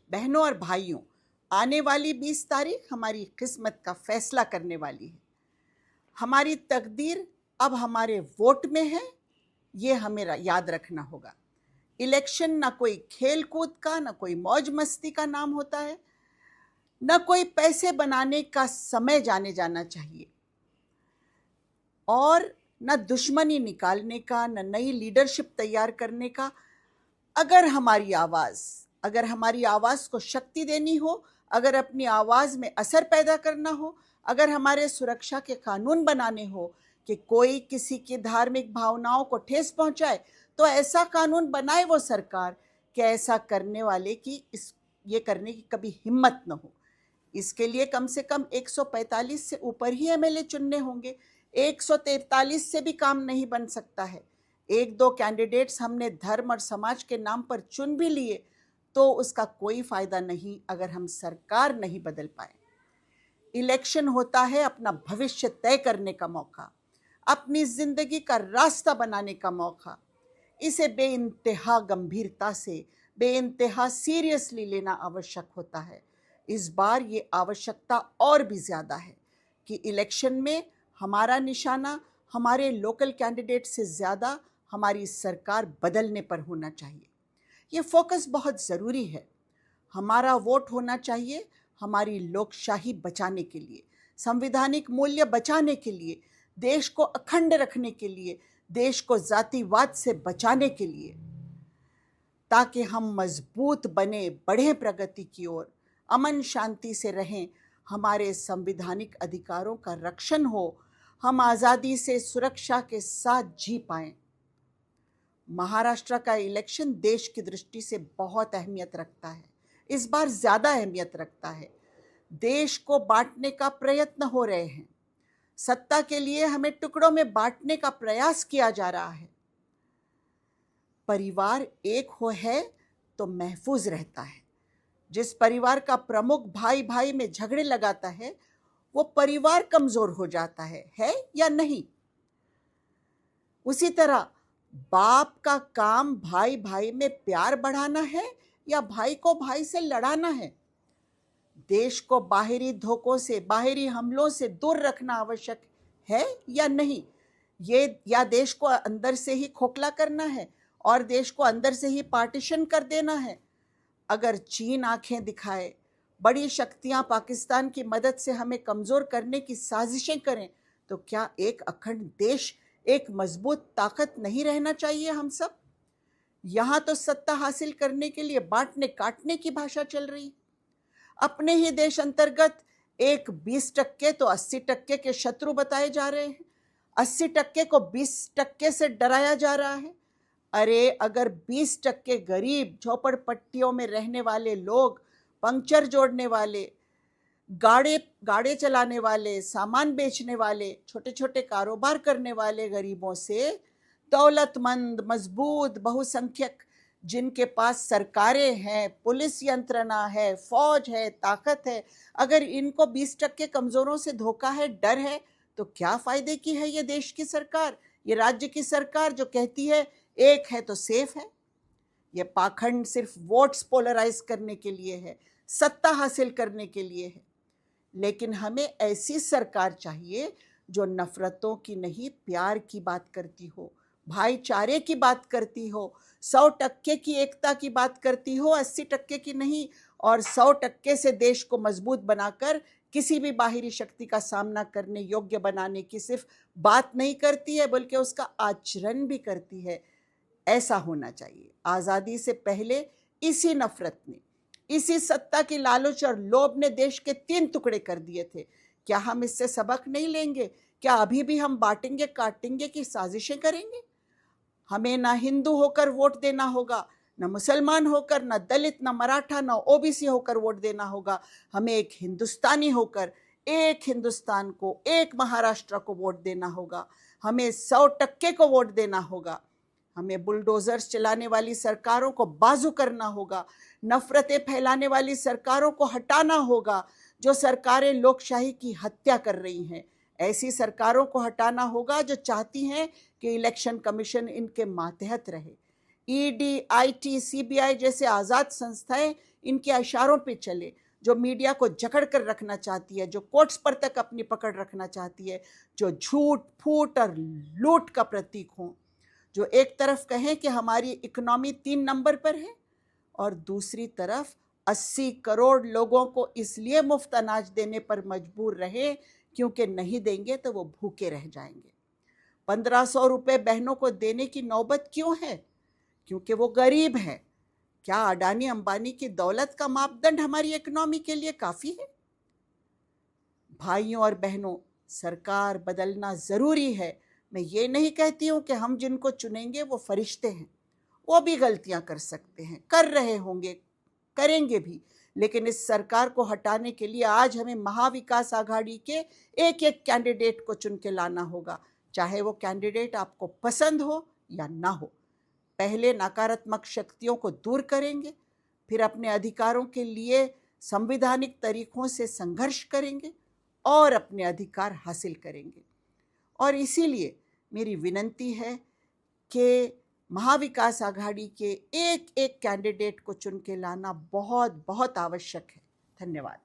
बहनों और भाइयों, आने वाली 20 तारीख हमारी किस्मत का फैसला करने वाली है। हमारी तकदीर अब हमारे वोट में है, ये हमें याद रखना होगा। इलेक्शन ना कोई खेल कूद का, ना कोई मौज मस्ती का नाम होता है, न कोई पैसे बनाने का समय जाने जाना चाहिए, और न दुश्मनी निकालने का, न नई लीडरशिप तैयार करने का। अगर हमारी आवाज़ को शक्ति देनी हो, अगर अपनी आवाज़ में असर पैदा करना हो, अगर हमारे सुरक्षा के कानून बनाने हो कि कोई किसी की धार्मिक भावनाओं को ठेस पहुंचाए, तो ऐसा कानून बनाए वो सरकार कि ऐसा करने वाले की ये करने की कभी हिम्मत न हो। इसके लिए कम से कम 145 से ऊपर ही एमएलए चुनने होंगे। 143 से भी काम नहीं बन सकता है। एक दो कैंडिडेट्स हमने धर्म और समाज के नाम पर चुन भी लिए तो उसका कोई फायदा नहीं अगर हम सरकार नहीं बदल पाए। इलेक्शन होता है अपना भविष्य तय करने का मौका, अपनी जिंदगी का रास्ता बनाने का मौका। इसे बेइंतहा गंभीरता से, बेइंतहा सीरियसली लेना आवश्यक होता है। इस बार ये आवश्यकता और भी ज़्यादा है कि इलेक्शन में हमारा निशाना हमारे लोकल कैंडिडेट से ज़्यादा हमारी सरकार बदलने पर होना चाहिए। ये फोकस बहुत ज़रूरी है। हमारा वोट होना चाहिए हमारी लोकशाही बचाने के लिए, संवैधानिक मूल्य बचाने के लिए, देश को अखंड रखने के लिए, देश को जातिवाद से बचाने के लिए, ताकि हम मजबूत बने, बढ़ें प्रगति की ओर, अमन शांति से रहें, हमारे संवैधानिक अधिकारों का रक्षण हो, हम आज़ादी से सुरक्षा के साथ जी पाएं। महाराष्ट्र का इलेक्शन देश की दृष्टि से बहुत अहमियत रखता है, इस बार ज़्यादा अहमियत रखता है। देश को बांटने का प्रयत्न हो रहे हैं, सत्ता के लिए हमें टुकड़ों में बांटने का प्रयास किया जा रहा है। परिवार एक हो है तो महफूज रहता है। जिस परिवार का प्रमुख भाई भाई में झगड़े लगाता है वो परिवार कमजोर हो जाता है या नहीं? उसी तरह बाप का काम भाई भाई में प्यार बढ़ाना है या भाई को भाई से लड़ाना है? देश को बाहरी धोखों से, बाहरी हमलों से दूर रखना आवश्यक है या नहीं? ये या देश को अंदर से ही खोखला करना है और देश को अंदर से ही पार्टीशन कर देना है? अगर चीन आंखें दिखाए, बड़ी शक्तियां पाकिस्तान की मदद से हमें कमज़ोर करने की साजिशें करें, तो क्या एक अखंड देश, एक मजबूत ताकत नहीं रहना चाहिए हम सब? यहाँ तो सत्ता हासिल करने के लिए बांटने काटने की भाषा चल रही। अपने ही देश अंतर्गत एक 20% तो 80% के शत्रु बताए जा रहे हैं, 80% को 20% से डराया जा रहा है। अरे अगर 20% गरीब, झोपड़पट्टियों में रहने वाले लोग, पंक्चर जोड़ने वाले, गाड़े चलाने वाले, सामान बेचने वाले, छोटे छोटे कारोबार करने वाले गरीबों से दौलतमंद, मजबूत, बहुसंख्यक जिनके पास सरकारें हैं, पुलिस यंत्रणा है, फौज है, ताकत है, अगर इनको 20% कमजोरों से धोखा है, डर है, तो क्या फायदे की है ये देश की सरकार, ये राज्य की सरकार जो कहती है एक है तो सेफ है? ये पाखंड सिर्फ वोट्स पोलराइज करने के लिए है, सत्ता हासिल करने के लिए है। लेकिन हमें ऐसी सरकार चाहिए जो नफरतों की नहीं, प्यार की बात करती हो, भाईचारे की बात करती हो, 100% की एकता की बात करती हो, 80% की नहीं, और 100% से देश को मजबूत बनाकर किसी भी बाहरी शक्ति का सामना करने योग्य बनाने की सिर्फ बात नहीं करती है बल्कि उसका आचरण भी करती है। ऐसा होना चाहिए। आज़ादी से पहले इसी नफरत ने, इसी सत्ता की लालच और लोभ ने देश के 3 टुकड़े कर दिए थे। क्या हम इससे सबक नहीं लेंगे? क्या अभी भी हम बांटेंगे काटेंगे की साजिशें करेंगे? हमें ना हिंदू होकर वोट देना होगा, ना मुसलमान होकर, ना दलित, ना मराठा, ना ओबीसी होकर वोट देना होगा। हमें एक हिंदुस्तानी होकर, एक हिंदुस्तान को, एक महाराष्ट्र को वोट देना होगा। हमें 100% को वोट देना होगा। हमें बुलडोजर्स चलाने वाली सरकारों को बाजू करना होगा, नफरतें फैलाने वाली सरकारों को हटाना होगा, जो सरकारें लोकशाही की हत्या कर रही हैं। ऐसी सरकारों को हटाना होगा जो चाहती हैं कि इलेक्शन कमीशन इनके मातहत रहे, ईडी, आईटी, सीबीआई जैसे आज़ाद संस्थाएं इनके इशारों पे चले, जो मीडिया को जकड़ कर रखना चाहती है, जो कोर्ट्स पर तक अपनी पकड़ रखना चाहती है, जो झूठ, फूट और लूट का प्रतीक हों, जो एक तरफ कहें कि हमारी इकोनॉमी 3 नंबर पर है और दूसरी तरफ 80 करोड़ लोगों को इसलिए मुफ्त अनाज देने पर मजबूर रहे क्योंकि नहीं देंगे तो वो भूखे रह जाएंगे। 1500 रुपये बहनों को देने की नौबत क्यों है? क्योंकि वो गरीब है। क्या अडानी अंबानी की दौलत का मापदंड हमारी इकोनॉमी के लिए काफ़ी है? भाइयों और बहनों, सरकार बदलना ज़रूरी है। मैं ये नहीं कहती हूँ कि हम जिनको चुनेंगे वो फरिश्ते हैं, वो भी गलतियाँ कर सकते हैं, कर रहे होंगे, करेंगे भी, लेकिन इस सरकार को हटाने के लिए आज हमें महाविकास आघाड़ी के एक एक कैंडिडेट को चुन के लाना होगा, चाहे वो कैंडिडेट आपको पसंद हो या ना हो। पहले नकारात्मक शक्तियों को दूर करेंगे, फिर अपने अधिकारों के लिए संवैधानिक तरीकों से संघर्ष करेंगे और अपने अधिकार हासिल करेंगे। और इसीलिए मेरी विनंती है कि महाविकास आघाड़ी के एक एक कैंडिडेट को चुन के लाना बहुत बहुत आवश्यक है। धन्यवाद।